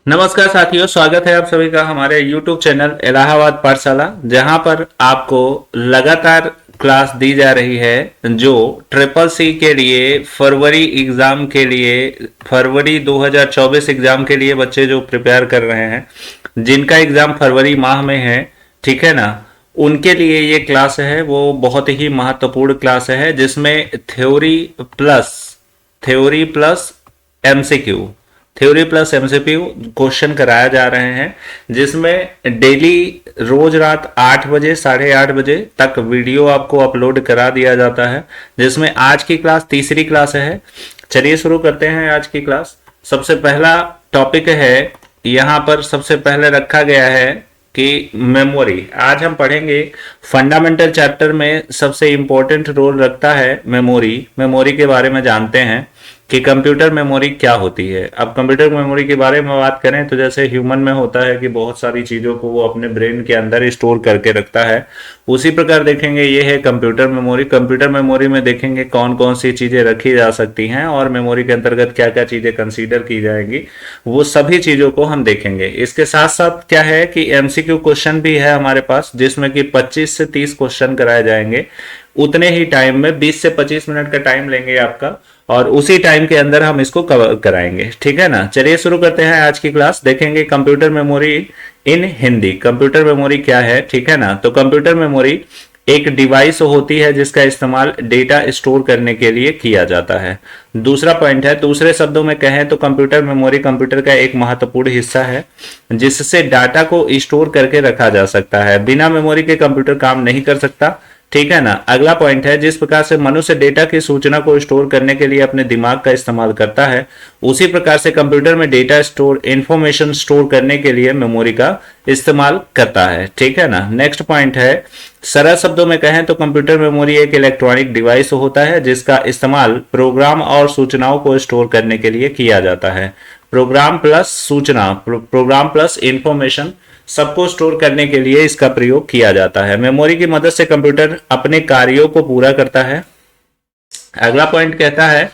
नमस्कार साथियों, स्वागत है आप सभी का हमारे YouTube चैनल इलाहाबाद पाठशाला, जहां पर आपको लगातार क्लास दी जा रही है जो ट्रिपल सी के लिए फरवरी एग्जाम के लिए फरवरी 2024 एग्जाम के लिए बच्चे जो प्रिपेयर कर रहे हैं, जिनका एग्जाम फरवरी माह में है, ठीक है ना। उनके लिए ये क्लास है वो बहुत ही महत्वपूर्ण क्लास है, जिसमें theory plus MCQ theory plus MCQ question कराया जा रहे हैं, जिसमें डेली रोज रात 8 बजे 8:30 बजे तक वीडियो आपको अपलोड करा दिया जाता है, जिसमें आज की क्लास तीसरी क्लास है। चलिए शुरू करते हैं आज की क्लास। सबसे पहला टॉपिक है, यहाँ पर सबसे पहले रखा गया है कि मेमोरी। आज हम पढ़ेंगे फंडामेंटल चैप्टर में सबसे इंपॉर्टेंट रोल रखता है मेमोरी। मेमोरी के बारे में जानते हैं कि कंप्यूटर मेमोरी क्या होती है। अब कंप्यूटर मेमोरी के बारे में बात करें तो जैसे ह्यूमन में होता है कि बहुत सारी चीज़ों को वो अपने ब्रेन के अंदर स्टोर करके रखता है, उसी प्रकार देखेंगे ये है कंप्यूटर मेमोरी। कंप्यूटर मेमोरी में देखेंगे कौन कौन सी चीज़ें रखी जा सकती हैं और मेमोरी के अंतर्गत क्या क्या चीज़ें कंसीडर की जाएंगी, वो सभी चीज़ों को हम देखेंगे। इसके साथ साथ क्या है कि एमसीक्यू क्वेश्चन भी है हमारे पास, जिसमें कि 25 से 30 क्वेश्चन कराए जाएंगे उतने ही टाइम में। 20 से 25 मिनट का टाइम लेंगे आपका और उसी टाइम के अंदर हम इसको कवर कराएंगे, ठीक है ना। चलिए शुरू करते हैं आज की क्लास। देखेंगे computer memory in Hindi. Computer memory क्या है, ठीक है ना। तो कंप्यूटर मेमोरी एक डिवाइस होती है जिसका इस्तेमाल डेटा स्टोर करने के लिए किया जाता है। दूसरा पॉइंट है, दूसरे शब्दों में कहें तो कंप्यूटर मेमोरी कंप्यूटर का एक महत्वपूर्ण हिस्सा है जिससे डाटा को स्टोर करके रखा जा सकता है। बिना मेमोरी के कंप्यूटर काम नहीं कर सकता, ठीक है ना। अगला पॉइंट है, जिस प्रकार से मनुष्य डेटा की सूचना को स्टोर करने के लिए अपने दिमाग का इस्तेमाल करता है, उसी प्रकार से कंप्यूटर में डेटा इंफॉर्मेशन स्टोर करने के लिए मेमोरी का इस्तेमाल करता है, ठीक है ना। नेक्स्ट पॉइंट है, सरल शब्दों में कहें तो कंप्यूटर मेमोरी एक इलेक्ट्रॉनिक डिवाइस होता है जिसका इस्तेमाल प्रोग्राम और सूचनाओं को स्टोर करने के लिए किया जाता है। प्रोग्राम प्लस इंफॉर्मेशन सबको स्टोर करने के लिए इसका प्रयोग किया जाता है। मेमोरी की मदद से कंप्यूटर अपने कार्यों को पूरा करता है। अगला पॉइंट कहता है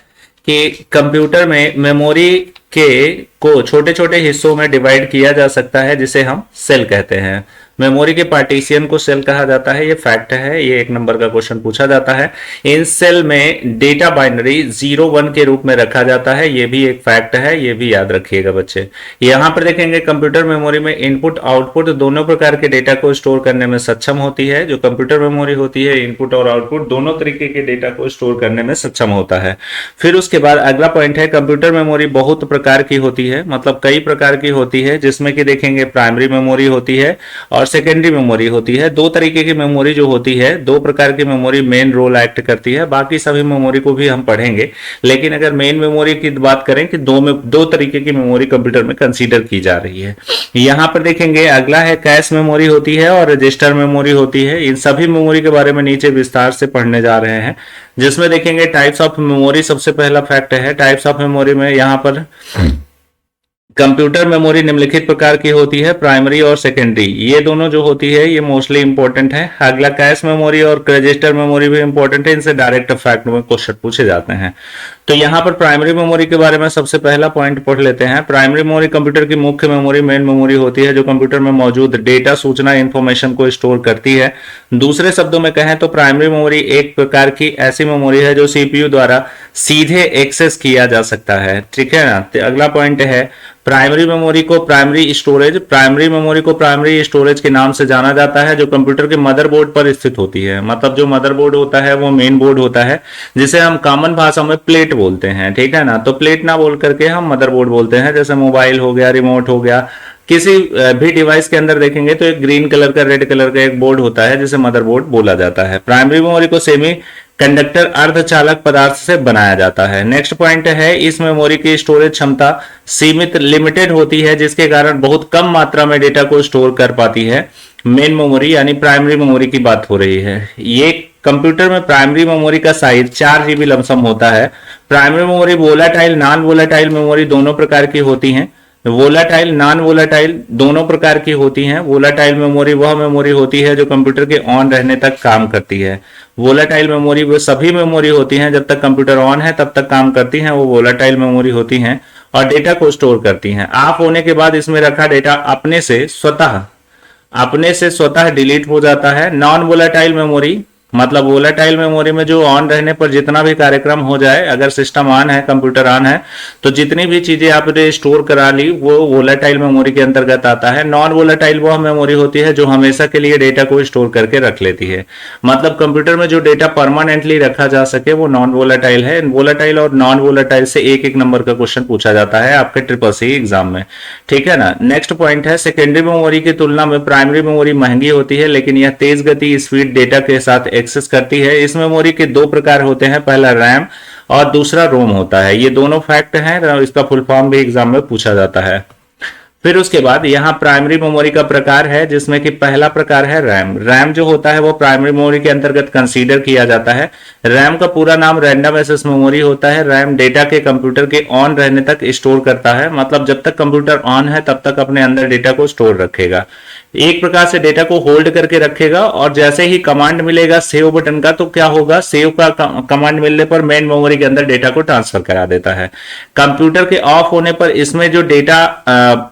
कि कंप्यूटर में मेमोरी के को छोटे छोटे हिस्सों में डिवाइड किया जा सकता है, जिसे हम सेल कहते हैं। मेमोरी के पार्टीशन को सेल कहा जाता है, ये फैक्ट है, ये 1 नंबर का क्वेश्चन पूछा जाता है। इन सेल में डेटा बाइनरी 0-1 के रूप में रखा जाता है, ये भी एक फैक्ट है, ये भी याद रखिएगा बच्चे। यहाँ पर देखेंगे कंप्यूटर मेमोरी में इनपुट आउटपुट दोनों प्रकार के डेटा को स्टोर करने में सक्षम होती है। जो कंप्यूटर मेमोरी होती है, इनपुट और आउटपुट दोनों तरीके के डेटा को स्टोर करने में सक्षम होता है। फिर उसके बाद अगला पॉइंट है, कंप्यूटर मेमोरी बहुत प्रकार की होती है, मतलब कई प्रकार की होती है, जिसमें कि देखेंगे प्राइमरी मेमोरी होती है और सेकेंडरी मेमोरी होती है। 2 तरीके की मेमोरी जो होती है, 2 प्रकार की मेमोरी मेन रोल एक्ट करती है। बाकी सभी मेमोरी को भी हम पढ़ेंगे, लेकिन अगर मेन मेमोरी की बात करें कि 2 तरीके की मेमोरी कंप्यूटर में कंसीडर की जा रही है। यहाँ पर देखेंगे अगला है, कैश मेमोरी होती है और रजिस्टर मेमोरी होती है। इन सभी मेमोरी के बारे में नीचे विस्तार से पढ़ने जा रहे हैं, जिसमें देखेंगे टाइप्स ऑफ मेमोरी। सबसे पहला फैक्ट है टाइप्स ऑफ मेमोरी में, यहाँ पर कंप्यूटर मेमोरी निम्नलिखित प्रकार की होती है, प्राइमरी और सेकेंडरी। ये दोनों जो होती है ये मोस्टली इंपॉर्टेंट है। अगला कैश मेमोरी और रजिस्टर मेमोरी भी इंपॉर्टेंट है, इनसे डायरेक्ट फैक्ट में क्वेश्चन पूछे जाते हैं। तो यहाँ पर प्राइमरी मेमोरी के बारे में सबसे पहला पॉइंट पढ़ लेते हैं। प्राइमरी मेमोरी कंप्यूटर की मुख्य मेमोरी मेन मेमोरी होती है, जो कंप्यूटर में मौजूद डेटा सूचना इंफॉर्मेशन को स्टोर करती है। दूसरे शब्दों में कहें तो प्राइमरी मेमोरी एक प्रकार की ऐसी मेमोरी है जो सीपीयू द्वारा सीधे एक्सेस किया जा सकता है, ठीक है ना। तो अगला पॉइंट है, प्राइमरी मेमोरी को प्राइमरी स्टोरेज के नाम से जाना जाता है, जो कंप्यूटर के मदरबोर्ड पर स्थित होती है। मतलब जो मदरबोर्ड होता है वो मेन बोर्ड होता है, जिसे हम कॉमन भाषा में प्लेट बोलते हैं, ठीक है ना। तो प्लेट ना बोल करके हम मदरबोर्ड बोलते हैं। जैसे मोबाइल हो गया, रिमोट हो गया, किसी भी डिवाइस के अंदर देखेंगे तो एक ग्रीन कलर का रेड कलर का एक बोर्ड होता है, जिसे मदरबोर्ड बोला जाता है। प्राइमरी मेमोरी को सेमी कंडक्टर अर्धचालक पदार्थ से बनाया जाता है। नेक्स्ट पॉइंट है, इस मेमोरी की स्टोरेज क्षमता सीमित लिमिटेड होती है, जिसके कारण बहुत कम मात्रा में डेटा को स्टोर कर पाती है। मेन मेमोरी यानी प्राइमरी मेमोरी की बात हो रही है। ये कंप्यूटर में प्राइमरी मेमोरी का साइज 4 GB लमसम होता है। Primary memory volatile non volatile memory दोनों प्रकार की होती हैं। वोलाटाइल नॉन वोलाटाइल दोनों प्रकार की होती हैं। वोलाटाइल मेमोरी वह मेमोरी होती है जो कंप्यूटर के ऑन रहने तक काम करती है। वोलाटाइल मेमोरी वो सभी मेमोरी होती हैं जब तक कंप्यूटर ऑन है तब तक काम करती हैं, वो वोलाटाइल मेमोरी होती हैं। और डेटा को स्टोर करती हैं। ऑफ होने के बाद इसमें रखा डेटा अपने से स्वतः डिलीट हो जाता है। नॉन वोलेटाइल मेमोरी मतलब वोलेटाइल मेमोरी में जो ऑन रहने पर जितना भी कार्यक्रम हो जाए, अगर सिस्टम ऑन है, कंप्यूटर ऑन है, तो जितनी भी चीजें आपने स्टोर करा ली वो वोलेटाइल मेमोरी के अंतर्गत आता है। नॉन वोलेटाइल वह मेमोरी होती है जो हमेशा के लिए डेटा को स्टोर करके रख लेती है। मतलब कंप्यूटर में जो डेटा परमानेंटली रखा जा सके वो नॉन वोलेटाइल है। वोलेटाइल और नॉन वोलेटाइल से एक एक नंबर का क्वेश्चन पूछा जाता है आपके SSC एग्जाम में, ठीक है ना। नेक्स्ट पॉइंट है, सेकेंडरी मेमोरी की तुलना में प्राइमरी मेमोरी महंगी होती है, लेकिन यह तेज गति स्पीड डेटा के साथ एक्सेस करती है। इस मेमोरी के दो प्रकार होते हैं, पहला रैम और दूसरा रोम होता है। ये दोनों फैक्ट हैं, इसका फुल फॉर्म भी एग्जाम में पूछा जाता है। फिर उसके बाद यहाँ प्राइमरी मेमोरी का प्रकार है, जिसमें कि पहला प्रकार है रैम। रैम जो होता है वो प्राइमरी मेमोरी के अंतर्गत कंसीडर किया जाता है। रैम का पूरा नाम रैंडम एक्सेस मेमोरी होता है। रैम डेटा के कंप्यूटर के ऑन रहने तक स्टोर करता है, मतलब जब तक कंप्यूटर ऑन है तब तक अपने अंदर डेटा को स्टोर रखेगा। एक प्रकार से डेटा को होल्ड करके रखेगा, और जैसे ही कमांड मिलेगा सेव बटन का, तो क्या होगा, सेव का कमांड मिलने पर मेन मेमोरी के अंदर डेटा को ट्रांसफर करा देता है। कंप्यूटर के ऑफ होने पर इसमें जो डेटा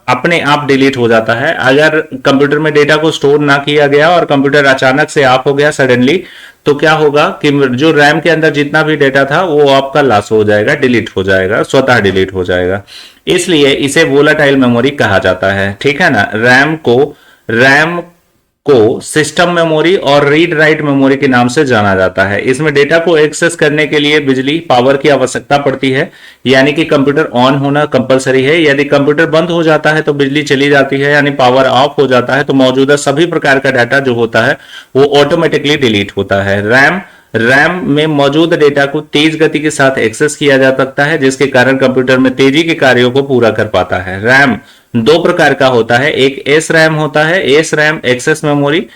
अपने आप डिलीट हो जाता है। अगर कंप्यूटर में डेटा को स्टोर ना किया गया और कंप्यूटर अचानक से ऑफ हो गया सडनली, तो क्या होगा कि जो रैम के अंदर जितना भी डेटा था वो आपका लॉस हो जाएगा, डिलीट हो जाएगा, स्वतः डिलीट हो जाएगा। इसलिए इसे वोलेटाइल मेमोरी कहा जाता है, ठीक है ना। रैम को सिस्टम मेमोरी और रीड राइट मेमोरी के नाम से जाना जाता है। इसमें डेटा को एक्सेस करने के लिए बिजली पावर की आवश्यकता पड़ती है, यानी कि कंप्यूटर ऑन होना कंपलसरी है। यदि कंप्यूटर बंद हो जाता है तो बिजली चली जाती है, यानी पावर ऑफ हो जाता है, तो मौजूदा सभी प्रकार का डाटा जो होता है वो ऑटोमेटिकली डिलीट होता है। रैम में मौजूद डेटा को तेज गति के साथ एक्सेस किया जा सकता है, जिसके कारण कंप्यूटर में तेजी के कार्यों को पूरा कर पाता है। रैम दो प्रकार का होता है, एक एस रैम होता है, S RAM access memory,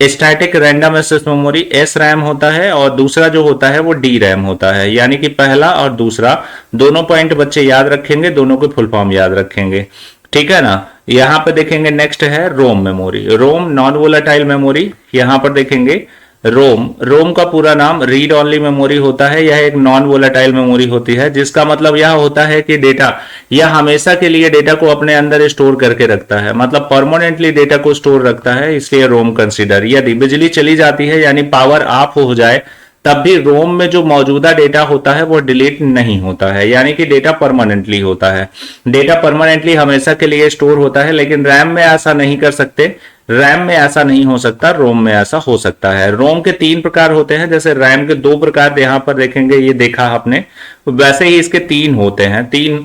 static random access memory S RAM होता है, और दूसरा जो होता है वो डी रैम होता है। यानी कि पहला और दूसरा दोनों पॉइंट बच्चे याद रखेंगे, दोनों के फुल फॉर्म याद रखेंगे, ठीक है ना। यहां पर देखेंगे नेक्स्ट है रोम मेमोरी। रोम नॉन वोलेटाइल मेमोरी, यहां पर देखेंगे रोम का पूरा नाम रीड ओनली मेमोरी होता है। यह एक नॉन वोलेटाइल मेमोरी होती है, जिसका मतलब यह होता है कि डेटा यह हमेशा के लिए डेटा को अपने अंदर स्टोर करके रखता है, मतलब परमानेंटली डेटा को स्टोर रखता है, इसलिए रोम कंसीडर। यदि बिजली चली जाती है यानी पावर ऑफ हो जाए, तब भी रोम में जो मौजूदा डेटा होता है वो डिलीट नहीं होता है, यानी कि डेटा परमानेंटली होता है। डेटा परमानेंटली हमेशा के लिए स्टोर होता है, लेकिन रैम में ऐसा नहीं कर सकते, रैम में ऐसा नहीं हो सकता, रोम में ऐसा हो सकता है। रोम के तीन प्रकार होते हैं, जैसे रैम के दो प्रकार यहां पर देखेंगे, ये देखा आपने, वैसे ही इसके तीन होते हैं, तीन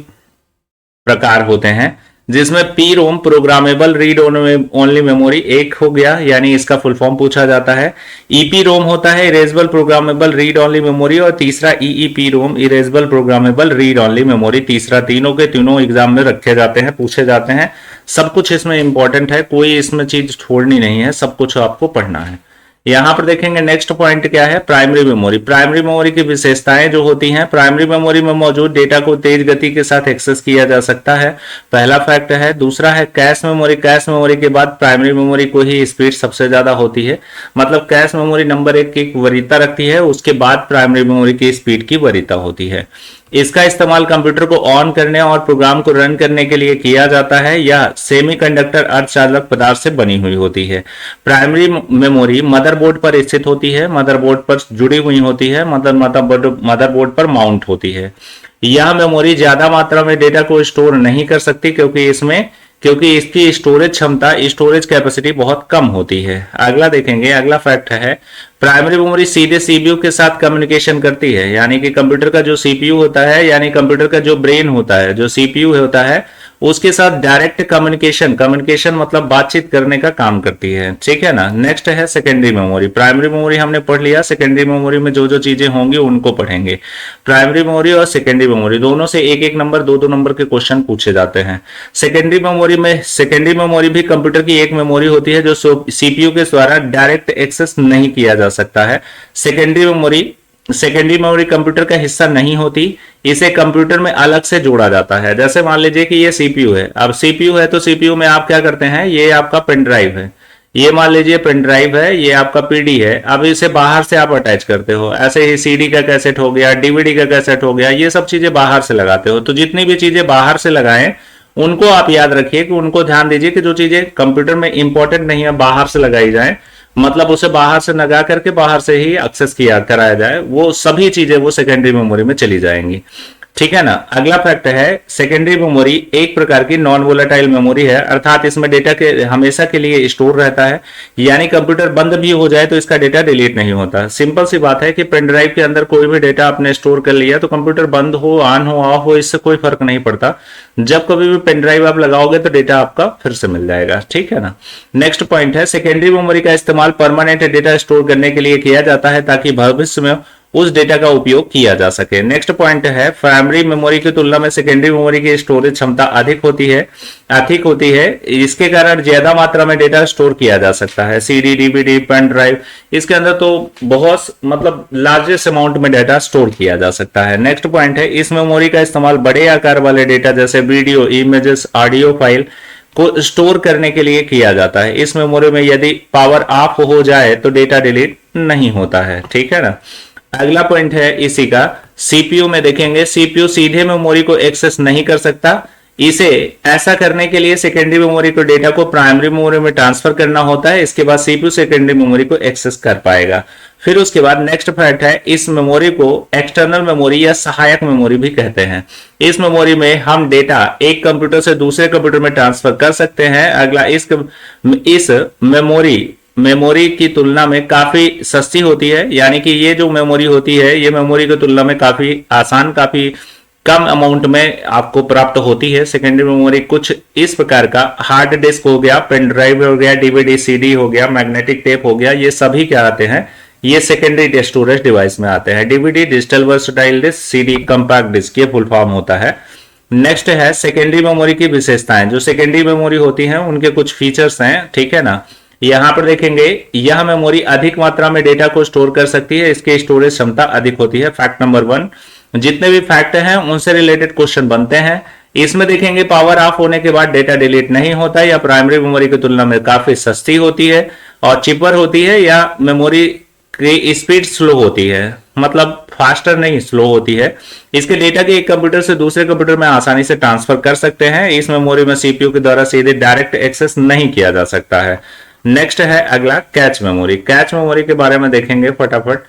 प्रकार होते हैं, जिसमें P ROM programmable read only memory एक हो गया, यानी इसका फुल फॉर्म पूछा जाता है। ईपी रोम होता है erasable programmable read only memory, और तीसरा EEPROM erasable programmable read only memory. तीसरा तीनों के तीनों एग्जाम में रखे जाते हैं, पूछे जाते हैं। सब कुछ इसमें इंपॉर्टेंट है, कोई इसमें चीज छोड़नी नहीं है, सब कुछ आपको पढ़ना है। यहां पर देखेंगे नेक्स्ट पॉइंट क्या है, प्राइमरी मेमोरी। प्राइमरी मेमोरी की विशेषताएं जो होती हैं, प्राइमरी मेमोरी में मौजूद डेटा को तेज गति के साथ एक्सेस किया जा सकता है, पहला फैक्ट है। दूसरा है कैश मेमोरी। कैश मेमोरी के बाद प्राइमरी मेमोरी को ही स्पीड सबसे ज्यादा होती है, मतलब कैश मेमोरी नंबर 1 की वरीयता रखती है, उसके बाद प्राइमरी मेमोरी की स्पीड की वरीयता होती है। इसका इस्तेमाल कंप्यूटर को ऑन करने और प्रोग्राम को रन करने के लिए किया जाता है। यह सेमीकंडक्टर अर्धचालक पदार्थ से बनी हुई होती है। प्राइमरी मेमोरी मदरबोर्ड पर स्थित होती है, मदरबोर्ड पर जुड़ी हुई होती है, मतलब मदरबोर्ड पर माउंट होती है। यह मेमोरी ज्यादा मात्रा में डेटा को स्टोर नहीं कर सकती, क्योंकि इसकी स्टोरेज क्षमता, स्टोरेज कैपेसिटी बहुत कम होती है। अगला देखेंगे, अगला फैक्ट है प्राइमरी मेमोरी सीधे सीपीयू के साथ कम्युनिकेशन करती है, यानी कि कंप्यूटर का जो सीपीयू होता है, यानी कंप्यूटर का जो ब्रेन होता है, जो सीपीयू होता है, उसके साथ डायरेक्ट कम्युनिकेशन मतलब बातचीत करने का काम करती है, ठीक है ना। नेक्स्ट है सेकेंडरी मेमोरी। प्राइमरी मेमोरी हमने पढ़ लिया, सेकेंडरी मेमोरी में जो जो चीजें होंगी उनको पढ़ेंगे। प्राइमरी मेमोरी और सेकेंडरी मेमोरी दोनों से एक एक नंबर, दो नंबर के क्वेश्चन पूछे जाते हैं। सेकेंडरी मेमोरी भी कंप्यूटर की एक मेमोरी होती है जो सीपीयू के द्वारा डायरेक्ट एक्सेस नहीं किया जा सकता है। सेकेंडरी मेमोरी कंप्यूटर का हिस्सा नहीं होती, इसे कंप्यूटर में अलग से जोड़ा जाता है। जैसे मान लीजिए कि ये सीपीयू है, अब सीपीयू है तो सीपीयू में आप क्या करते हैं, ये आपका पेन ड्राइव है, ये मान लीजिए पेन ड्राइव है, ये आपका पीडी है, अब इसे बाहर से आप अटैच करते हो। ऐसे ही सीडी का कैसेट हो गया, डीवीडी का कैसेट हो गया, ये सब चीजें बाहर से लगाते हो। तो जितनी भी चीजें बाहर से लगाएं उनको आप याद रखिए कि उनको ध्यान दीजिए कि जो चीजें कंप्यूटर में इंपॉर्टेंट नहीं है बाहर से लगाई जाए, मतलब उसे बाहर से लगा करके बाहर से ही एक्सेस किया कराया जाए, वो सभी चीजें वो सेकेंडरी मेमोरी में चली जाएंगी। ठीक है ना। अगला फैक्ट है सेकेंडरी मेमोरी एक प्रकार की नॉन वोलेटाइल मेमोरी है, अर्थात इसमें डेटा के हमेशा के लिए स्टोर रहता है, यानी कंप्यूटर बंद भी हो जाए तो इसका डेटा डिलीट नहीं होता। सिंपल सी बात है कि पेन ड्राइव के अंदर कोई भी डेटा आपने स्टोर कर लिया तो कंप्यूटर बंद हो, ऑन हो, ऑफ हो, इससे कोई फर्क नहीं पड़ता। जब कभी भी पेन ड्राइव आप लगाओगे तो डेटा आपका फिर से मिल जाएगा। ठीक है ना। नेक्स्ट पॉइंट है सेकेंडरी मेमोरी का इस्तेमाल परमानेंट डेटा स्टोर करने के लिए किया जाता है ताकि भविष्य में उस डेटा का उपयोग किया जा सके। नेक्स्ट पॉइंट है प्राइमरी मेमोरी की तुलना में सेकेंडरी मेमोरी की स्टोरेज क्षमता अधिक होती है। इसके कारण ज्यादा मात्रा में डेटा स्टोर किया जा सकता है। सीडी, डीवीडी, पेन ड्राइव, इसके अंदर तो बहुत मतलब लार्जेस्ट अमाउंट में डेटा स्टोर किया जा सकता है। नेक्स्ट पॉइंट है इस मेमोरी का इस्तेमाल बड़े आकार वाले डेटा जैसे वीडियो, इमेजेस, ऑडियो फाइल को स्टोर करने के लिए किया जाता है। इस मेमोरी में यदि पावर ऑफ हो जाए तो डेटा डिलीट नहीं होता है। ठीक है ना। अगला पॉइंट है इसी का, सीपीयू में देखेंगे सीपीयू सीधे मेमोरी को एक्सेस नहीं कर सकता। इसे ऐसा करने के लिए सेकेंडरी मेमोरी को डेटा को प्राइमरी मेमोरी में ट्रांसफर करना होता है, इसके बाद सीपीयू सेकेंडरी मेमोरी को एक्सेस कर पाएगा। फिर उसके बाद नेक्स्ट फैक्ट है इस मेमोरी को एक्सटर्नल मेमोरी या सहायक मेमोरी भी कहते हैं। इस मेमोरी में हम डेटा एक कंप्यूटर से दूसरे कंप्यूटर में ट्रांसफर कर सकते हैं। अगला इस मेमोरी की तुलना में काफी सस्ती होती है, यानी कि ये जो मेमोरी होती है ये मेमोरी की तुलना में काफी आसान, काफी कम अमाउंट में आपको प्राप्त होती है। सेकेंडरी मेमोरी कुछ इस प्रकार का हार्ड डिस्क हो गया, पेन ड्राइव हो गया, डीवीडी, सीडी हो गया, मैग्नेटिक टेप हो गया, ये सभी क्या आते हैं, ये सेकेंडरी स्टोरेज डिवाइस में आते हैं। DVD digital versatile disc, CD compact disc, ये फुल फॉर्म होता है। नेक्स्ट है सेकेंडरी मेमोरी की विशेषताएं। जो सेकेंडरी मेमोरी होती है उनके कुछ फीचर्स हैं। ठीक है ना। यहां पर देखेंगे यह मेमोरी अधिक मात्रा में डेटा को स्टोर कर सकती है, इसकी स्टोरेज क्षमता अधिक होती है। फैक्ट नंबर 1, जितने भी फैक्ट हैं उनसे रिलेटेड क्वेश्चन बनते हैं। इसमें देखेंगे पावर ऑफ होने के बाद डेटा डिलीट नहीं होता, या प्राइमरी मेमोरी की तुलना में काफी सस्ती होती है और चिपर होती है, या मेमोरी की स्पीड स्लो होती है, मतलब फास्टर नहीं स्लो होती है। इसके डेटा के एक कंप्यूटर से दूसरे कंप्यूटर में आसानी से ट्रांसफर कर सकते हैं। इस मेमोरी में सीपीयू के द्वारा सीधे डायरेक्ट एक्सेस नहीं किया जा सकता है। नेक्स्ट है अगला कैच मेमोरी। कैच मेमोरी के बारे में देखेंगे फटाफट।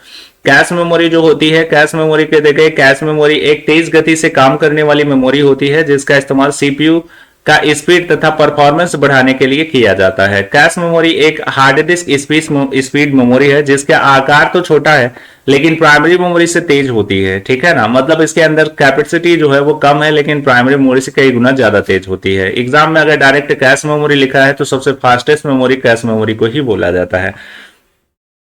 कैश मेमोरी जो होती है, कैश मेमोरी के देखिए कैश मेमोरी एक तेज गति से काम करने वाली मेमोरी होती है जिसका इस्तेमाल सीपीयू का स्पीड तथा परफॉर्मेंस बढ़ाने के लिए किया जाता है। कैश मेमोरी एक हार्ड डिस्क स्पीड मेमोरी है जिसका आकार तो छोटा है लेकिन प्राइमरी मेमोरी से तेज होती है। ठीक है ना। मतलब इसके अंदर कैपेसिटी जो है वो कम है लेकिन प्राइमरी मेमोरी से कई गुना ज्यादा तेज होती है। एग्जाम में अगर डायरेक्ट कैश मेमोरी लिखा है तो सबसे फास्टेस्ट मेमोरी कैश मेमोरी को ही बोला जाता है।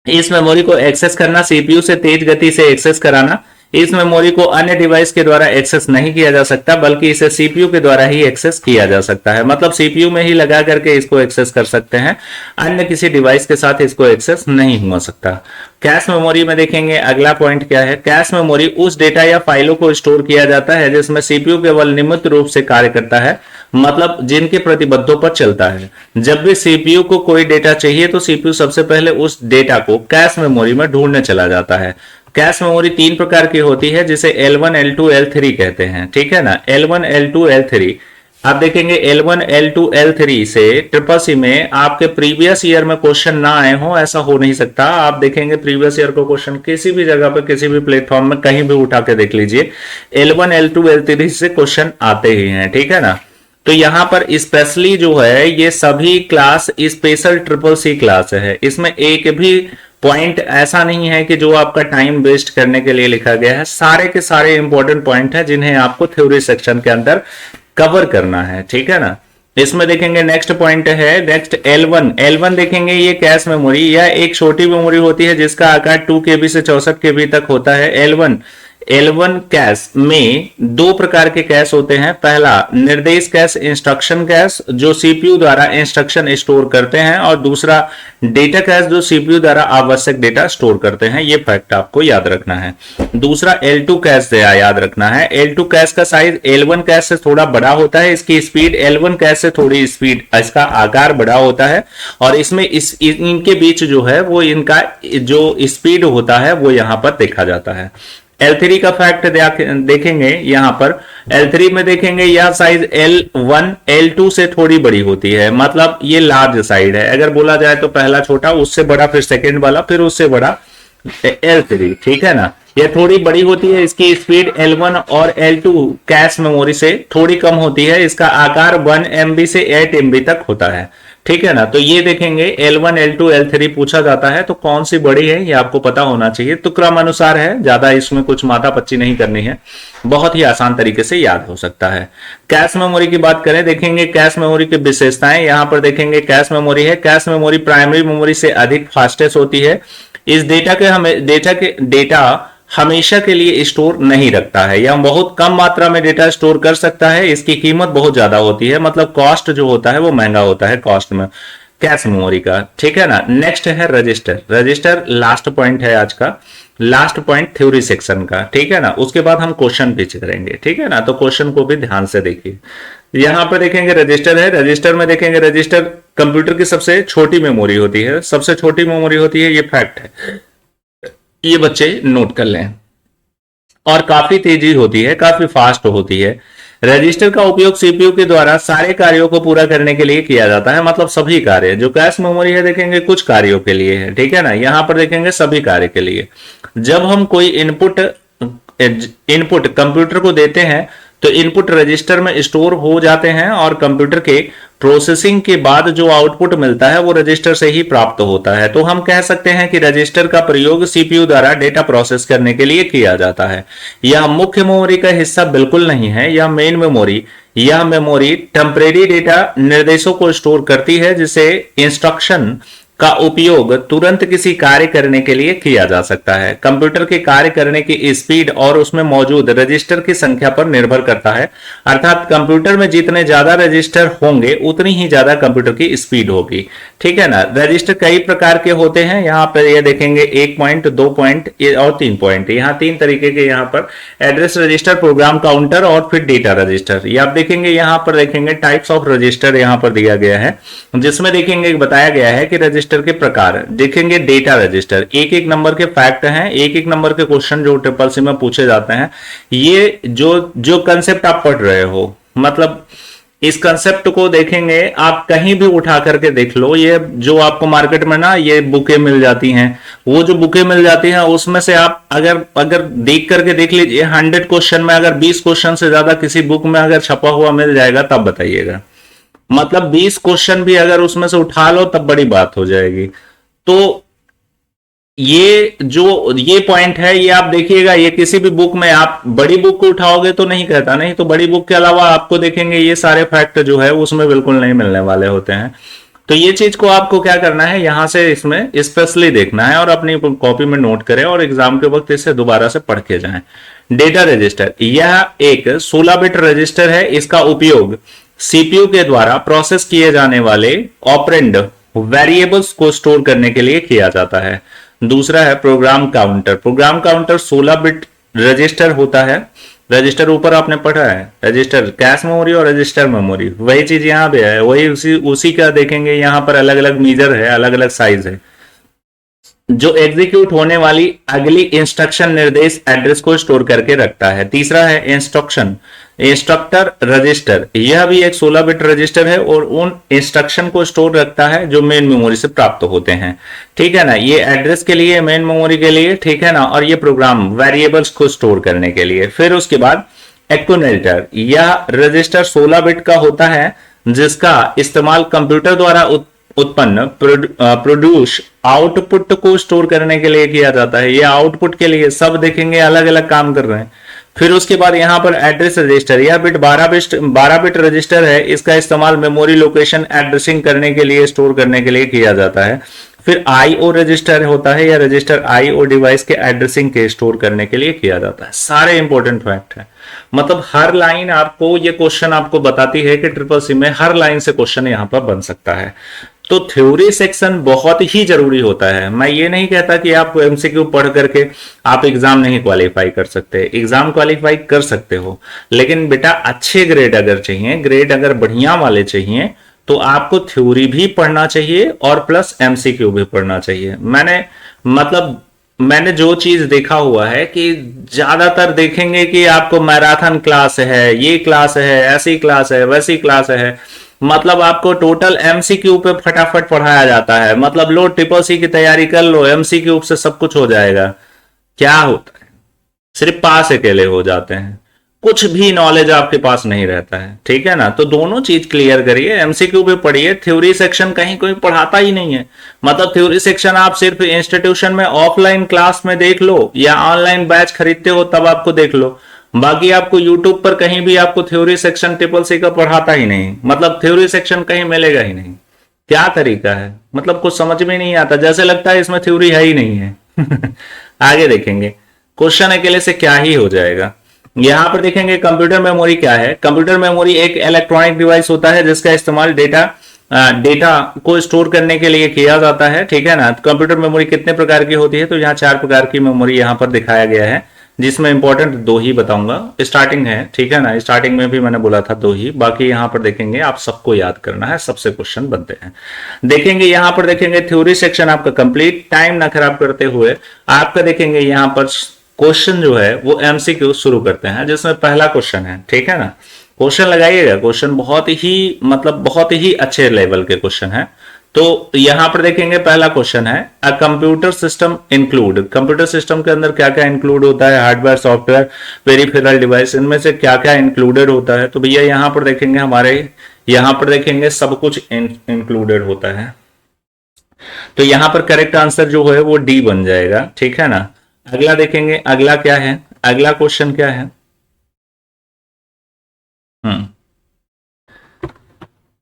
इस मेमोरी को एक्सेस करना, सीपीयू से तेज गति से एक्सेस कराना, इस मेमोरी को अन्य डिवाइस के द्वारा एक्सेस नहीं किया जा सकता बल्कि इसे सीपीयू के द्वारा ही एक्सेस किया जा सकता है। मतलब सीपीयू में ही लगा करके इसको एक्सेस कर सकते हैं, अन्य किसी डिवाइस के साथ इसको एक्सेस नहीं हो सकता। कैश मेमोरी में देखेंगे अगला पॉइंट क्या है। कैश मेमोरी उस डेटा या फाइलों को स्टोर किया जाता है जिसमें सीपीयू केवल नियमित रूप से कार्य करता है, मतलब जिनके प्रतिबद्धों पर चलता है। जब भी सीपीयू को कोई डेटा चाहिए तो सीपीयू सबसे पहले उस डेटा को कैश मेमोरी में ढूंढने चला जाता है। कैश मेमोरी 3 प्रकार की होती है जिसे L1, L2, L3 कहते हैं। ठीक है ना। L1, L2, L3 आप देखेंगे L1, L2, L3 से ट्रिपल सी में आपके प्रीवियस ईयर में क्वेश्चन ना आए हो, ऐसा हो नहीं सकता। आप देखेंगे प्रीवियस ईयर को क्वेश्चन किसी भी जगह पर किसी भी प्लेटफॉर्म में कहीं भी उठा के देख लीजिए, L1, L2, L3 से क्वेश्चन आते ही हैं। ठीक है ना। तो यहां पर स्पेशली जो है ये सभी class special triple C class है, इसमें एक भी पॉइंट ऐसा नहीं है कि जो आपका टाइम वेस्ट करने के लिए लिखा गया है। सारे के सारे इंपॉर्टेंट पॉइंट हैं जिन्हें आपको थ्योरी सेक्शन के अंदर कवर करना है। ठीक है ना। इसमें देखेंगे नेक्स्ट पॉइंट है नेक्स्ट L1 देखेंगे ये कैश मेमोरी या एक छोटी मेमोरी होती है जिसका आकार 2 KB से 64 KB तक होता है। L1 L1 कैश में दो प्रकार के कैश होते हैं। पहला निर्देश कैश, इंस्ट्रक्शन कैश, जो सीपीयू द्वारा इंस्ट्रक्शन स्टोर करते हैं, और दूसरा डेटा कैश, जो सीपीयू द्वारा आवश्यक डेटा स्टोर करते हैं। ये फैक्ट आपको याद रखना है। दूसरा L2 कैश याद रखना है। L2 कैश का साइज L1 कैश से थोड़ा बड़ा होता है, इसकी स्पीड L1 कैश से थोड़ी स्पीड, इसका आकार बड़ा होता है, और इसमें इनके बीच जो है वो इनका जो स्पीड होता है वो यहां पर देखा जाता है। L3 का फैक्ट देखेंगे यहां पर। L3 में देखेंगे यह साइज L1 L2 से थोड़ी बड़ी होती है, मतलब ये लार्ज साइड है। अगर बोला जाए तो पहला छोटा, उससे बड़ा, फिर सेकेंड वाला, फिर उससे बड़ा L3, ठीक है ना। यह थोड़ी बड़ी होती है, इसकी स्पीड L1 और L2 कैश मेमोरी से थोड़ी कम होती है। इसका आकार 1 MB से 8 MB तक होता है, ठीक है ना। तो ये देखेंगे L1 L2 L3 पूछा जाता है तो कौन सी बड़ी है ये आपको पता होना चाहिए। तो क्रम अनुसार है, ज्यादा इसमें कुछ माथा पच्ची नहीं करनी है, बहुत ही आसान तरीके से याद हो सकता है। कैश मेमोरी की बात करें, देखेंगे कैश मेमोरी की विशेषताएं। यहां पर देखेंगे कैश मेमोरी है, कैश मेमोरी प्राइमरी मेमोरी से अधिक फास्टेस्ट होती है। इस डेटा हमेशा के लिए स्टोर नहीं रखता है, या बहुत कम मात्रा में डेटा स्टोर कर सकता है। इसकी कीमत बहुत ज्यादा होती है, मतलब कॉस्ट जो होता है वो महंगा होता है कॉस्ट में कैश मेमोरी का, ठीक है ना। नेक्स्ट है रजिस्टर। रजिस्टर लास्ट पॉइंट है आज का, लास्ट पॉइंट थ्योरी सेक्शन का, ठीक है ना। उसके बाद हम क्वेश्चन पिच करेंगे, ठीक है ना। तो क्वेश्चन को भी ध्यान से देखिए। यहां पर देखेंगे रजिस्टर है। रजिस्टर में देखेंगे रजिस्टर कंप्यूटर की सबसे छोटी मेमोरी होती है, सबसे छोटी मेमोरी होती है, ये फैक्ट है, ये बच्चे नोट कर लें। और काफी तेजी होती है, काफी फास्ट होती है। रजिस्टर का उपयोग सीपीयू के द्वारा सारे कार्यों को पूरा करने के लिए किया जाता है, मतलब सभी कार्य। जो कैश मेमोरी है देखेंगे कुछ कार्यों के लिए है, ठीक है ना। यहां पर देखेंगे सभी कार्य के लिए। जब हम कोई इनपुट कंप्यूटर को देते हैं तो इनपुट रजिस्टर में स्टोर हो जाते हैं, और कंप्यूटर के प्रोसेसिंग के बाद जो आउटपुट मिलता है वो रजिस्टर से ही प्राप्त होता है। तो हम कह सकते हैं कि रजिस्टर का प्रयोग सीपीयू द्वारा डेटा प्रोसेस करने के लिए किया जाता है। यह मुख्य मेमोरी का हिस्सा बिल्कुल नहीं है, यह मेन मेमोरी। यह मेमोरी टेम्परेरी डेटा निर्देशों को स्टोर करती है, जिसे इंस्ट्रक्शन का उपयोग तुरंत किसी कार्य करने के लिए किया जा सकता है। कंप्यूटर के कार्य करने की स्पीड और उसमें मौजूद रजिस्टर की संख्या पर निर्भर करता है, अर्थात कंप्यूटर में जितने ज्यादा रजिस्टर होंगे उतनी ही ज्यादा कंप्यूटर की स्पीड होगी, ठीक है ना। रजिस्टर कई प्रकार के होते हैं, यहाँ पर ये देखेंगे 1 पॉइंट, 2 पॉइंट और 3 पॉइंट। यहाँ 3 तरीके के यहाँ पर एड्रेस रजिस्टर, प्रोग्राम काउंटर और फिर डेटा रजिस्टर। ये आप देखेंगे, यहाँ पर देखेंगे टाइप्स ऑफ रजिस्टर यहाँ पर दिया गया है, जिसमें देखेंगे बताया गया है कि रजिस्टर के प्रकार। देखेंगे डेटा रजिस्टर, एक एक नंबर के फैक्ट हैं, एक एक नंबर के क्वेश्चन जो ट्रिपल सी में पूछे जाते हैं। ये जो कंसेप्ट आप पढ़ रहे हो, मतलब इस कंसेप्ट को देखेंगे आप कहीं भी उठा करके देख लो। ये जो आपको मार्केट में ना ये बुकें मिल जाती हैं, वो जो बुकें मिल जाती हैं उसमें से आप अगर देख करके देख लीजिए, 100 क्वेश्चन में अगर 20 क्वेश्चन से ज्यादा किसी बुक में अगर छपा हुआ मिल जाएगा तब बताइएगा। मतलब 20 क्वेश्चन भी अगर उसमें से उठा लो तब बड़ी बात हो जाएगी। तो ये पॉइंट है, ये आप देखिएगा, ये किसी भी बुक में आप बड़ी बुक को उठाओगे तो नहीं कहता, नहीं तो बड़ी बुक के अलावा आपको देखेंगे ये सारे फैक्ट जो है उसमें बिल्कुल नहीं मिलने वाले होते हैं। तो ये चीज को आपको क्या करना है, यहां से इसमें स्पेशली देखना है और अपनी कॉपी में नोट करें और एग्जाम के वक्त इसे दोबारा से पढ़ के जाएं। डेटा रजिस्टर, यह एक 16 बिट रजिस्टर है। इसका उपयोग सीपीयू के द्वारा प्रोसेस किए जाने वाले ऑपरेंड वेरिएबल्स को स्टोर करने के लिए किया जाता है। दूसरा है program counter. Program counter 16 bit register होता है। रजिस्टर ऊपर आपने पढ़ा है, रजिस्टर कैश मेमोरी और रजिस्टर मेमोरी, वही चीज यहां पे है, वही उसी का देखेंगे। यहां पर अलग अलग मेजर है, अलग अलग साइज है, जो एग्जीक्यूट होने वाली अगली इंस्ट्रक्शन निर्देश एड्रेस को स्टोर करके रखता है। तीसरा है इंस्ट्रक्टर रजिस्टर, यह भी एक 16 बिट रजिस्टर है और उन इंस्ट्रक्शन को स्टोर रखता है जो मेन मेमोरी से प्राप्त होते हैं, ठीक है ना। ये एड्रेस के लिए, मेन मेमोरी के लिए, ठीक है ना, और ये प्रोग्राम वेरिएबल्स को स्टोर करने के लिए। फिर उसके बाद एक्यूमुलेटर, यह रजिस्टर 16 बिट का होता है जिसका इस्तेमाल कंप्यूटर द्वारा उत्पन्न प्रोड्यूस आउटपुट को स्टोर करने के लिए किया जाता है। ये आउटपुट के लिए सब देखेंगे अलग अलग काम कर रहे हैं। फिर उसके बाद यहां पर एड्रेस रजिस्टर, यह बिट 12 बिट रजिस्टर है। इसका इस्तेमाल मेमोरी लोकेशन एड्रेसिंग करने के लिए, स्टोर करने के लिए किया जाता है। फिर आईओ रजिस्टर होता है, या रजिस्टर आईओ डिवाइस के एड्रेसिंग के स्टोर करने के लिए किया जाता है। सारे इंपॉर्टेंट फैक्ट है, मतलब हर लाइन आपको ये क्वेश्चन आपको बताती है कि ट्रिपल सी में हर लाइन से क्वेश्चन यहां पर बन सकता है। तो थ्योरी सेक्शन बहुत ही जरूरी होता है। मैं ये नहीं कहता कि आप एमसीक्यू पढ़ करके आप एग्जाम नहीं क्वालिफाई कर सकते, एग्जाम क्वालिफाई कर सकते हो, लेकिन बेटा अच्छे ग्रेड अगर चाहिए, ग्रेड अगर बढ़िया वाले चाहिए, तो आपको थ्योरी भी पढ़ना चाहिए और प्लस एमसीक्यू भी पढ़ना चाहिए। मैंने जो चीज देखा हुआ है कि ज्यादातर देखेंगे कि आपको मैराथन क्लास है, ये क्लास है, ऐसी क्लास है, वैसी क्लास है, मतलब आपको टोटल एमसीक्यू पे फटाफट पढ़ाया जाता है, मतलब लो ट्रिपल सी की तैयारी कर लो, एमसीक्यू से सब कुछ हो जाएगा। क्या होता है, सिर्फ पास अकेले हो जाते हैं, कुछ भी नॉलेज आपके पास नहीं रहता है, ठीक है ना। तो दोनों चीज क्लियर करिए, एमसीक्यू भी पढ़िए, थ्योरी सेक्शन कहीं कोई पढ़ाता ही नहीं है। मतलब थ्योरी सेक्शन आप सिर्फ इंस्टीट्यूशन में ऑफलाइन क्लास में देख लो, या ऑनलाइन बैच खरीदते हो तब आपको देख लो, बाकी आपको यूट्यूब पर कहीं भी आपको थ्योरी सेक्शन ट्रिपल सी का पढ़ाता ही नहीं, मतलब थ्योरी सेक्शन कहीं मिलेगा ही नहीं। क्या तरीका है, मतलब कुछ समझ में नहीं आता, जैसे लगता है इसमें थ्योरी है ही नहीं है। आगे देखेंगे क्वेश्चन अकेले से क्या ही हो जाएगा। यहां पर देखेंगे कंप्यूटर मेमोरी क्या है। कंप्यूटर मेमोरी एक इलेक्ट्रॉनिक डिवाइस होता है जिसका इस्तेमाल डेटा को स्टोर करने के लिए किया जाता है, ठीक है ना। कंप्यूटर मेमोरी कितने प्रकार की होती है, तो यहाँ 4 प्रकार की मेमोरी यहाँ पर दिखाया गया है, जिसमें इंपॉर्टेंट 2 ही बताऊंगा। स्टार्टिंग है, ठीक है ना, स्टार्टिंग में भी मैंने बोला था 2 ही, बाकी यहां पर देखेंगे आप सबको याद करना है, सबसे क्वेश्चन बनते हैं। देखेंगे यहां पर देखेंगे थ्योरी सेक्शन आपका कंप्लीट, टाइम ना खराब करते हुए आपका देखेंगे यहां पर क्वेश्चन जो है वो एमसीक्यू शुरू करते हैं, जिसमें पहला क्वेश्चन है, ठीक है ना। क्वेश्चन लगाइएगा, क्वेश्चन बहुत ही मतलब बहुत ही अच्छे लेवल के क्वेश्चन है। तो यहां पर देखेंगे पहला क्वेश्चन है, a computer system include, computer system के अंदर क्या क्या इंक्लूड होता है, हार्डवेयर, सॉफ्टवेयर, पेरिफेरल डिवाइस, इनमें से क्या क्या इंक्लूडेड होता है। तो भैया यहां पर देखेंगे हमारे यहां पर देखेंगे सब कुछ इंक्लूडेड होता है, तो यहां पर करेक्ट आंसर जो है वो डी बन जाएगा, ठीक है ना। अगला देखेंगे, अगला क्या है, अगला क्वेश्चन क्या है।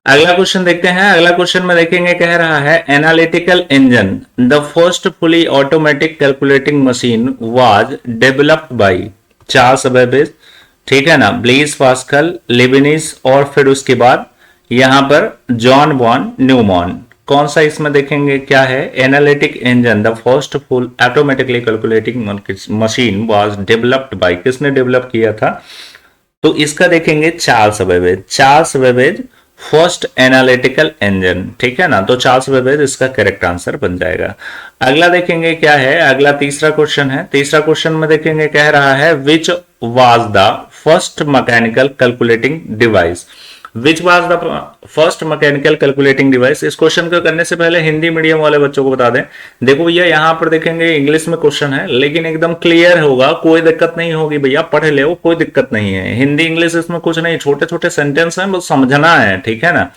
अगला क्वेश्चन देखते हैं। अगला क्वेश्चन में देखेंगे कह रहा है analytical engine the first fully automatic calculating machine was developed by Charles Babbage, ठीक है ना, ब्लेज पास्कल, लेबनिज, और फिर उसके बाद यहां पर जॉन वॉन न्यूमॉन। कौन सा इसमें देखेंगे क्या है, analytic engine the first full automatically calculating machine was developed by, किसने डेवलप किया था, तो इसका देखेंगे Charles Babbage. Charles Babbage first analytical engine, ठीक है ना, तो चार्ल्स बेबेज इसका करेक्ट आंसर बन जाएगा। अगला देखेंगे क्या है, अगला तीसरा क्वेश्चन है। तीसरा क्वेश्चन में देखेंगे कह रहा है which was the first mechanical calculating device, which was the first mechanical calculating device. इस क्वेश्चन को करने से पहले हिंदी मीडियम वाले बच्चों को बता दें, देखो भैया यहां पर देखेंगे इंग्लिश में क्वेश्चन है, लेकिन एकदम क्लियर होगा, कोई दिक्कत नहीं होगी भैया, पढ़ ले, कोई दिक्कत नहीं है। हिंदी इंग्लिश इसमें कुछ नहीं, छोटे छोटे सेंटेंस हैं, बस समझना है, ठीक है ना।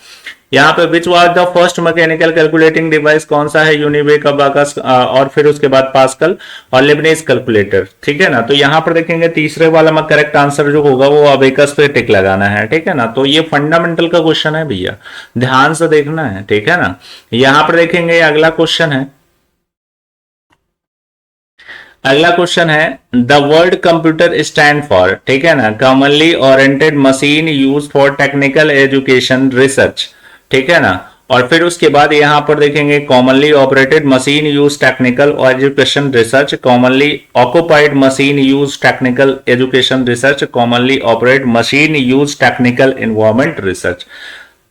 यहाँ पे which was the first mechanical calculating device कौन सा है, यूनिवेक, अबाकस, और फिर उसके बाद पास्कल और लेबनीज कैलकुलेटर, ठीक है ना। तो यहाँ पर देखेंगे तीसरे वाला में करेक्ट आंसर जो होगा वो अबेकस पे टिक लगाना है, ठीक है ना। तो ये फंडामेंटल का क्वेश्चन है भैया, ध्यान से देखना है, ठीक है ना। यहाँ पर देखेंगे अगला क्वेश्चन है, अगला क्वेश्चन है the word computer stand for, ठीक है ना, commonly oriented machine use for technical education research, ठीक है ना। और फिर उसके बाद यहां पर देखेंगे commonly operated machine use technical education research, commonly occupied machine use technical education research, commonly operate machine use technical environment research.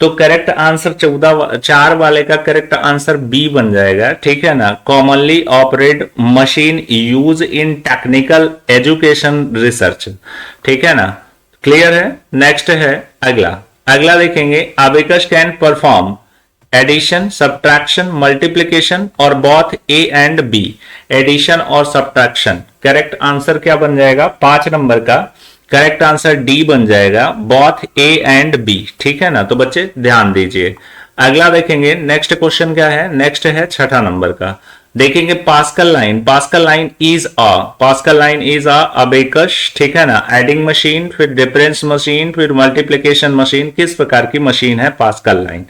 तो करेक्ट आंसर 4 वाले का करेक्ट आंसर बी बन जाएगा, ठीक है ना, commonly operate machine use in technical education research, ठीक है ना, क्लियर है। नेक्स्ट है अगला, अगला देखेंगे abacus can perform addition, subtraction, multiplication और both A and B, addition और सब्ट्रैक्शन। करेक्ट आंसर क्या बन जाएगा, 5 नंबर का करेक्ट आंसर डी बन जाएगा, बोथ ए एंड बी, ठीक है ना। तो बच्चे ध्यान दीजिए। अगला देखेंगे नेक्स्ट क्वेश्चन क्या है, नेक्स्ट है 6 नंबर का, देखेंगे pascal line. Pascal line is a abacus, ठीक है ना, एडिंग मशीन, फिर डिफरेंस मशीन, फिर मल्टीप्लिकेशन मशीन, किस प्रकार की मशीन है पास्कल लाइन।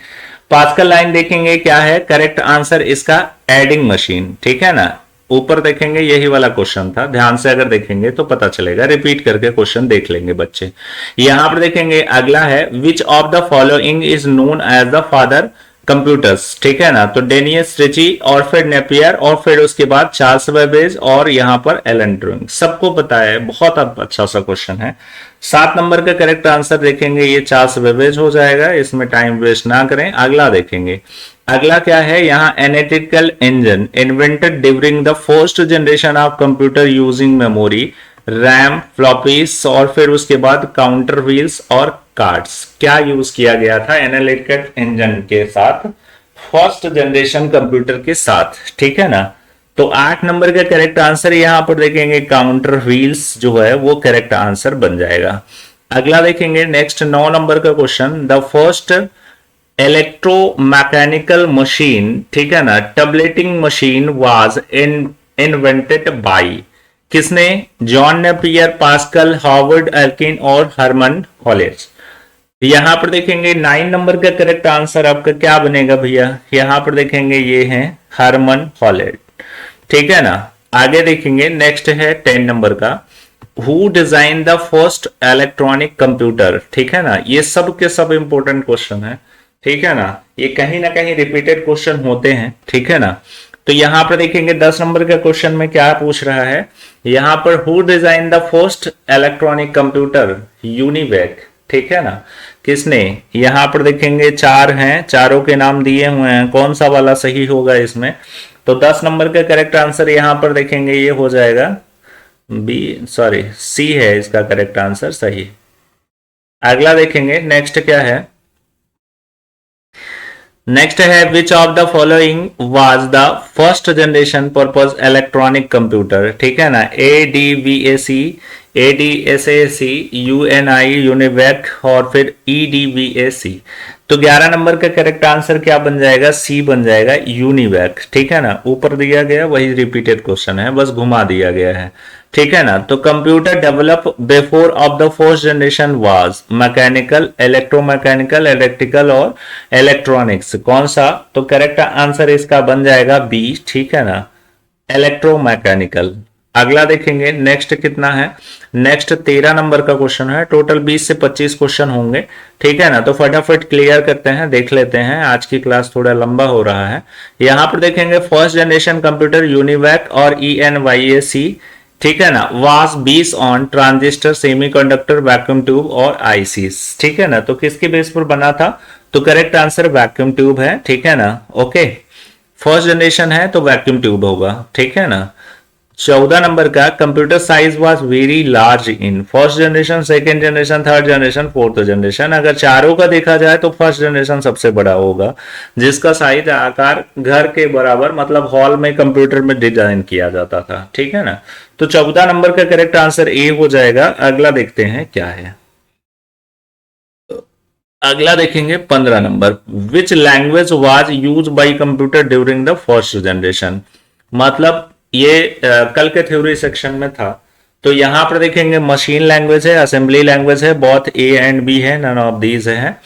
पास्कल लाइन देखेंगे क्या है, करेक्ट आंसर इसका एडिंग मशीन, ठीक है ना। ऊपर देखेंगे यही वाला क्वेश्चन था, ध्यान से अगर देखेंगे तो पता चलेगा, रिपीट करके क्वेश्चन देख लेंगे बच्चे। यहां पर देखेंगे अगला है, which of the following is known as the father computers, ठीक है ना। तो डेनियस रिची और फिर नेपियर और फिर उसके बाद चार्ल्स बेबेज और यहां पर एलन ट्यूरिंग, सबको पता है, बहुत अच्छा सा क्वेश्चन है। 7 नंबर का करेक्ट आंसर देखेंगे ये चार्ल्स बेबेज हो जाएगा, इसमें टाइम वेस्ट ना करें। अगला देखेंगे, अगला क्या है, यहाँ analytical engine invented during the first generation of computer using memory, RAM, floppies और फिर उसके बाद काउंटर व्हील्स और कार्ड्स, क्या यूज किया गया था एनालिटिकल इंजन के साथ, फर्स्ट जनरेशन कंप्यूटर के साथ, ठीक है ना। तो 8 नंबर का करेक्ट आंसर यहां पर देखेंगे काउंटर व्हील्स जो है वो करेक्ट आंसर बन जाएगा। अगला देखेंगे नेक्स्ट 9 नंबर का question, the first electromechanical machine, ठीक है ना, tabulating machine was invented by, किसने, John Napier, Pascal, Harvard Aiken और हरमन हॉलेज। यहां पर देखेंगे 9 नंबर का करेक्ट आंसर आपका क्या बनेगा भैया, यहां पर देखेंगे ये है हरमन हॉलेज, ठीक है ना। आगे देखेंगे नेक्स्ट है 10 नंबर का, who design the first electronic computer, ठीक है ना। ये सब के सब इंपॉर्टेंट क्वेश्चन है, ठीक है ना, ये कहीं ना कहीं रिपीटेड क्वेश्चन होते हैं, ठीक है ना। तो यहां पर देखेंगे 10 नंबर का क्वेश्चन में क्या पूछ रहा है, यहां पर who design the first electronic computer, UNIVAC, ठीक है ना, किसने। यहां पर देखेंगे 4 हैं, चारों के नाम दिए हुए हैं, कौन सा वाला सही होगा इसमें। तो 10 नंबर का करेक्ट आंसर यहां पर देखेंगे ये हो जाएगा सी है इसका करेक्ट आंसर सही। अगला देखेंगे नेक्स्ट क्या है, नेक्स्ट है which of the following was the first generation purpose electronic computer, ठीक है ना, ADVAC, ADSAC, UNI, यूनिवैक और फिर EDVAC। तो 11 नंबर का करेक्ट आंसर क्या बन जाएगा, सी बन जाएगा, यूनिवैक, ठीक है ना। ऊपर दिया गया वही रिपीटेड क्वेश्चन है, बस घुमा दिया गया है, ठीक है ना। तो computer develop before of the first generation was mechanical, electromechanical, electrical और इलेक्ट्रॉनिक्स, कौन सा। तो करेक्ट आंसर इसका बन जाएगा बी, ठीक है ना, इलेक्ट्रोमैकेनिकल। अगला देखेंगे नेक्स्ट कितना है, नेक्स्ट 13 नंबर का क्वेश्चन है, टोटल 20 से 25 क्वेश्चन होंगे, ठीक है ना। तो फटाफट क्लियर करते हैं, देख लेते हैं, आज की क्लास थोड़ा लंबा हो रहा है। यहां पर देखेंगे फर्स्ट जनरेशन कंप्यूटर यूनिवैक और ENYAC, ठीक है ना, वास base on transistor, semiconductor, vacuum tube और आईसीस, ठीक है ना। तो किसके बेस पर बना था, तो करेक्ट आंसर वैक्यूम ट्यूब है, ठीक है ना। ओके, फर्स्ट जनरेशन है तो वैक्यूम ट्यूब होगा, ठीक है ना। 14 नंबर का, computer size was very large in first generation, second generation, third generation, fourth generation. अगर चारों का देखा जाए तो फर्स्ट जनरेशन सबसे बड़ा होगा, जिसका साइज आकार घर के बराबर, मतलब हॉल में कंप्यूटर में डिजाइन किया जाता था, ठीक है ना। तो 14 नंबर का करेक्ट आंसर ए हो जाएगा। अगला देखते हैं क्या है, अगला देखेंगे 15 number, which language was use by computer during the first generation. मतलब ये कल के थ्योरी सेक्शन में था, तो यहां पर देखेंगे मशीन लैंग्वेज है, असेंबली लैंग्वेज है, बोथ ए एंड बी है, नन ऑफ दीज है।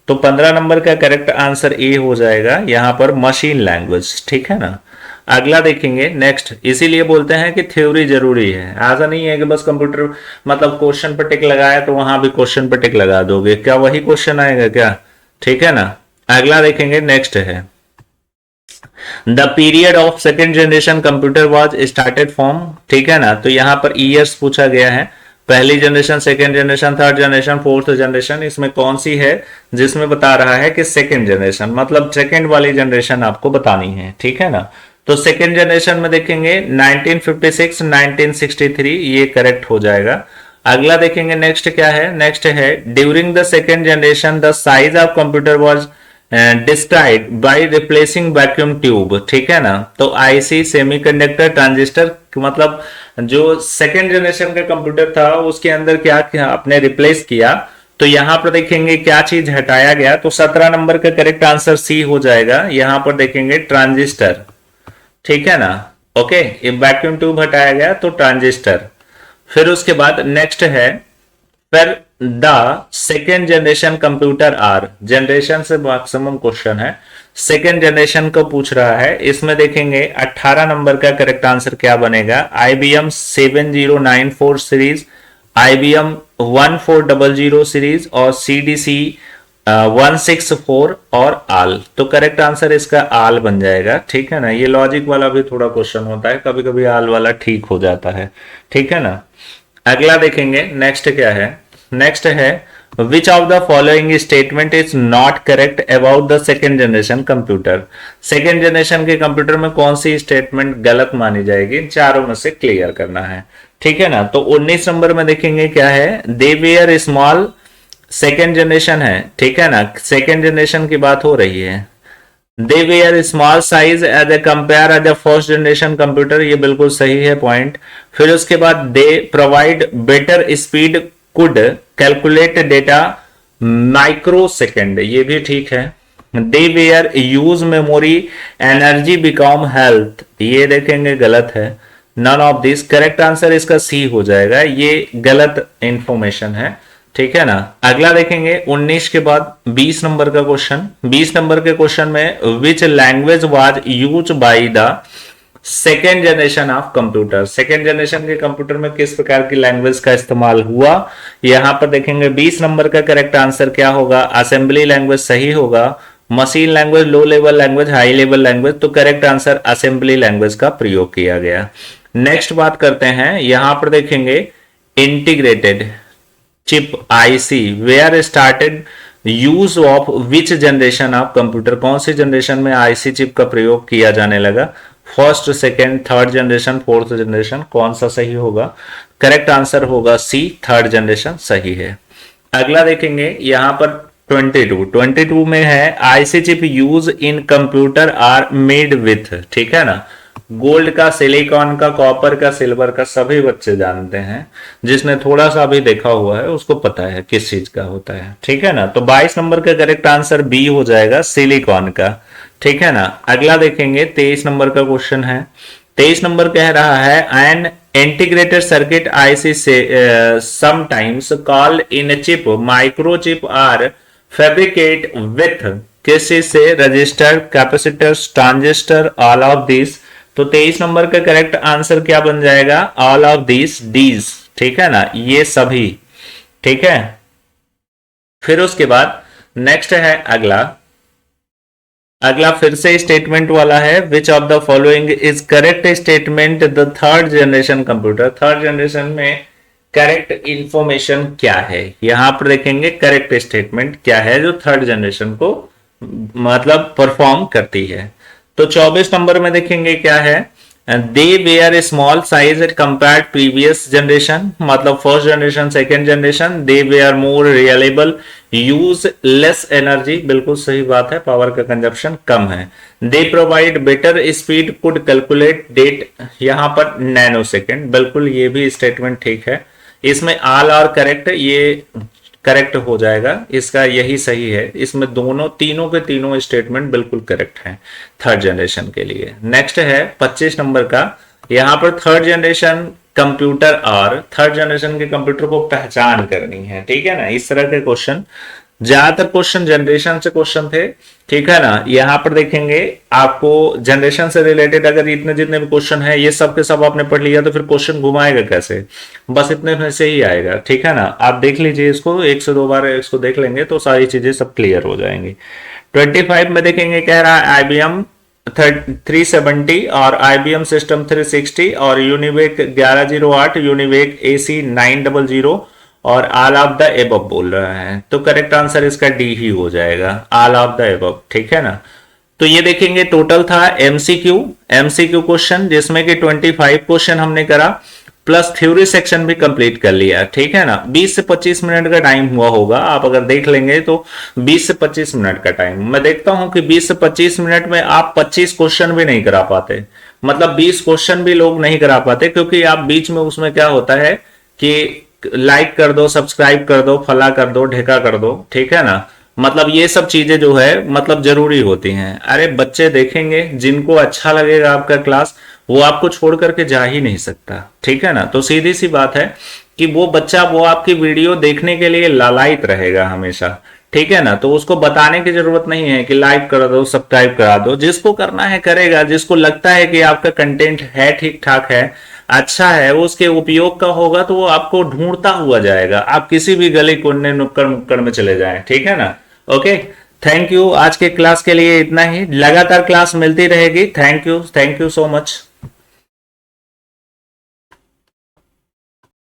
तो 15 नंबर का करेक्ट आंसर ए हो जाएगा, यहां पर मशीन लैंग्वेज, ठीक है ना। अगला देखेंगे नेक्स्ट, इसीलिए बोलते हैं कि थ्योरी जरूरी है, ऐसा नहीं है कि बस कंप्यूटर मतलब क्वेश्चन पर टिक लगाया तो वहां भी क्वेश्चन पर टिक लगा दोगे, क्या वही क्वेश्चन आएगा क्या, ठीक है ना। अगला देखेंगे नेक्स्ट है, the period of second generation computer was started from, ठीक है ना। तो यहां पर ईयर्स पूछा गया है, पहली generation, second generation, third generation, fourth generation, इसमें कौन सी है जिसमें बता रहा है कि सेकेंड जनरेशन, मतलब सेकेंड वाली जनरेशन आपको बतानी है, ठीक है ना। तो सेकेंड जनरेशन में देखेंगे 1956, 1963, ये करेक्ट हो जाएगा। अगला देखेंगे नेक्स्ट क्या है, नेक्स्ट है during the second generation the size of computer was describe by replacing vacuum tube, ठीक है ना। तो आईसी, सेमीकंडक्टर, ट्रांजिस्टर, मतलब जो सेकेंड जनरेशन का कंप्यूटर था उसके अंदर क्या क्या आपने रिप्लेस किया, तो यहां पर देखेंगे क्या चीज हटाया गया। तो 17 नंबर का करेक्ट आंसर सी हो जाएगा, यहां पर देखेंगे ट्रांजिस्टर, ठीक है ना। ओके, ये वैक्यूम ट्यूब हटाया गया तो ट्रांजिस्टर। फिर उसके बाद नेक्स्ट है, फिर the second generation computer are, generation से मैक्सिमम क्वेश्चन है, सेकेंड जनरेशन को पूछ रहा है। इसमें देखेंगे 18 नंबर का करेक्ट आंसर क्या बनेगा। IBM 7094 सीरीज, IBM 1400 सीरीज और CDC 164 और आल। तो करेक्ट आंसर इसका आल बन जाएगा, ठीक है ना। ये लॉजिक वाला भी थोड़ा क्वेश्चन होता है, कभी कभी आल वाला ठीक हो जाता है, ठीक है ना। अगला देखेंगे नेक्स्ट क्या है। नेक्स्ट है which of the following statement is not correct about the second generation computer. Second generation के कंप्यूटर में कौन सी स्टेटमेंट गलत मानी जाएगी, चारों में से क्लियर करना है, ठीक है ना। तो 19 नंबर में देखेंगे क्या है, they were small, second generation है, ठीक है ना, सेकेंड जनरेशन की बात हो रही है। They were small size as a compare as a first generation computer, ये बिल्कुल सही है पॉइंट। फिर उसके बाद they provide better speed could calculate data micro second, ये भी ठीक है। They were use memory energy become health, ये देखेंगे गलत है। None of this, correct answer इसका सी हो जाएगा, ये गलत इंफॉर्मेशन है, ठीक है ना। अगला देखेंगे 19 के बाद 20 नंबर का क्वेश्चन। 20 नंबर के क्वेश्चन में which language was use by the second generation of computer, second generation के कंप्यूटर में किस प्रकार की लैंग्वेज का इस्तेमाल हुआ, यहां पर देखेंगे 20 नंबर का करेक्ट आंसर क्या होगा, असेंबली लैंग्वेज सही होगा, machine language, low level language, high level language, तो करेक्ट आंसर असेंबली लैंग्वेज का प्रयोग किया गया। नेक्स्ट बात करते हैं, यहां पर देखेंगे integrated chip IC were started use of which generation of computer, कौन सी जनरेशन में IC चिप का प्रयोग किया जाने लगा, first, second, third generation, fourth generation, कौन सा सही होगा, करेक्ट आंसर होगा सी, थर्ड जनरेशन सही है। अगला देखेंगे यहां पर 22 में है IC chip use in computer are made with, ठीक है ना, गोल्ड का, सिलिकॉन का, कॉपर का, सिल्वर का, सभी बच्चे जानते हैं, जिसने थोड़ा सा भी देखा हुआ है उसको पता है किस चीज का होता है, ठीक है ना। तो 22 नंबर का करेक्ट आंसर बी हो जाएगा, सिलिकॉन का, ठीक है ना। अगला देखेंगे 23 नंबर का क्वेश्चन है। 23 नंबर कह रहा है एन इंटीग्रेटेड सर्किट IC से sometimes called in chip micro chip are fabricate with, किस चीज से, register, capacitors, transistor, all of this. तो 23 नंबर का करेक्ट आंसर क्या बन जाएगा, ऑल ऑफ दिस, डीज, ठीक है ना, ये सभी, ठीक है। फिर उसके बाद नेक्स्ट है अगला फिर से स्टेटमेंट वाला है, which of the following is correct statement the third generation computer, third generation में करेक्ट इंफॉर्मेशन क्या है, यहां पर देखेंगे करेक्ट स्टेटमेंट क्या है जो थर्ड जनरेशन को मतलब परफॉर्म करती है। तो 24 नंबर में देखेंगे क्या है, they were small size compare previous generation, मतलब first generation, second generation, they were more reliable, use less energy, बिल्कुल सही बात है, पावर का कंजप्शन कम है। They provide better speed could calculate date, यहां पर नैनो सेकेंड, बिल्कुल ये भी स्टेटमेंट ठीक है। इसमें ऑल आर करेक्ट, ये करेक्ट हो जाएगा, इसका यही सही है। इसमें तीनों के तीनों स्टेटमेंट बिल्कुल करेक्ट हैं थर्ड जनरेशन के लिए। नेक्स्ट है 25 नंबर का, यहां पर थर्ड जनरेशन कंप्यूटर और थर्ड जनरेशन के कंप्यूटर को पहचान करनी है, ठीक है ना। इस तरह के क्वेश्चन, ज्यादातर क्वेश्चन जनरेशन से क्वेश्चन थे, ठीक है ना। यहां पर देखेंगे आपको जनरेशन से रिलेटेड अगर इतने जितने भी क्वेश्चन है ये सब के सब आपने पढ़ लिया तो फिर क्वेश्चन घुमाएगा कैसे, बस इतने में से ही आएगा, ठीक है ना। आप देख लीजिए इसको, 1 से 2 बार इसको देख लेंगे तो सारी चीजें सब क्लियर हो जाएंगी। 25 में देखेंगे कह रहा है IBM 370 और IBM सिस्टम 360 और यूनिवेक 1108, यूनिवेक AC 900 और ऑल ऑफ द एबव बोल रहा है। तो करेक्ट आंसर इसका डी ही हो जाएगा, ऑल ऑफ द एबव, ठीक है ना। तो ये देखेंगे टोटल था एमसीक्यू क्वेश्चन, जिसमें कि 25 क्वेश्चन हमने करा प्लस थ्योरी सेक्शन भी कंप्लीट कर लिया, ठीक है ना। 20 से 25 मिनट का टाइम हुआ होगा, आप अगर देख लेंगे तो 20 से 25 मिनट का टाइम। मैं देखता हूं कि 20 से 25 मिनट में आप 25 क्वेश्चन भी नहीं करा पाते, मतलब 20 क्वेश्चन भी लोग नहीं करा पाते, क्योंकि आप बीच में उसमें क्या होता है कि लाइक कर दो, सब्सक्राइब कर दो, फला कर दो, ढेका कर दो, ठीक है ना। मतलब ये सब चीजें जो है मतलब जरूरी होती हैं। अरे बच्चे देखेंगे, जिनको अच्छा लगेगा आपका क्लास वो आपको छोड़ करके जा ही नहीं सकता, ठीक है ना। तो सीधी सी बात है कि वो बच्चा वो आपकी वीडियो देखने के लिए लालायित रहेगा हमेशा। ठीक है ना, तो उसको बताने की जरूरत नहीं है कि लाइक कर दो, सब्सक्राइब करा दो, जिसको करना है करेगा, जिसको लगता है कि आपका कंटेंट है ठीक ठाक है, अच्छा है, वो उसके उपयोग का होगा, तो वो आपको ढूंढता हुआ जाएगा, आप किसी भी गली कोने नुक्कड़ मुक्कड़ में चले जाएं। ठीक है ना। Okay, thank you. आज के क्लास के लिए इतना ही, लगातार क्लास मिलती रहेगी। Thank you so much.